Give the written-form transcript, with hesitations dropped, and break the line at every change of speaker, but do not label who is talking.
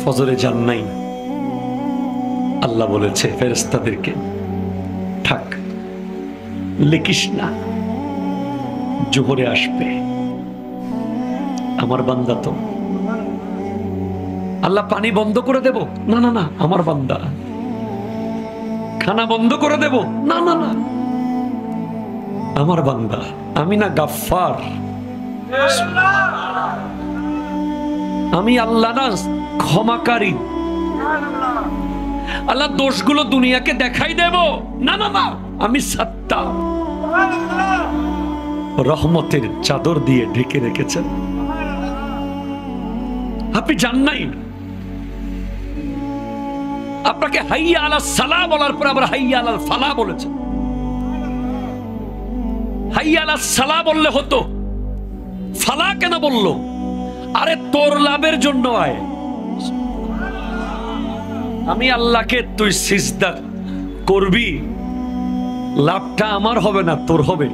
ফজরে যান নাই, আল্লাহ বলেছে ফেরেশতাদেরকে থাক, লিখিস না, জোহরে আসবে। আমার বান্দা তো, আল্লাহ পানি বন্ধ করে দেব, না না না, আমার বান্দা। খানা বন্ধ করে দেব, না না না, আমার বান্দা। আমি না গাফফার, আমি আল্লাহ না ক্ষমাকারী। আল্লাহ দোষগুলো দুনিয়াকে দেখাই দেব, না না না, আমি সাত্তার। রহমতের চাদর দিয়ে ঢেকে রেখেছেন। আপনি জান নাই, আপনাকে হাইয়া আলাস সালাহ বলার পর আবার হাইয়া আলাল ফালাহ বলেছেন। হাইয়া আলাস সালাহ বললে হতো, ফালাহ কেন বললো? আরে তোর লাভের জন্য আয়। আমি আল্লাহকে তুই সিজদা করবি, লাভটা আমার হবে না, তোর হবে।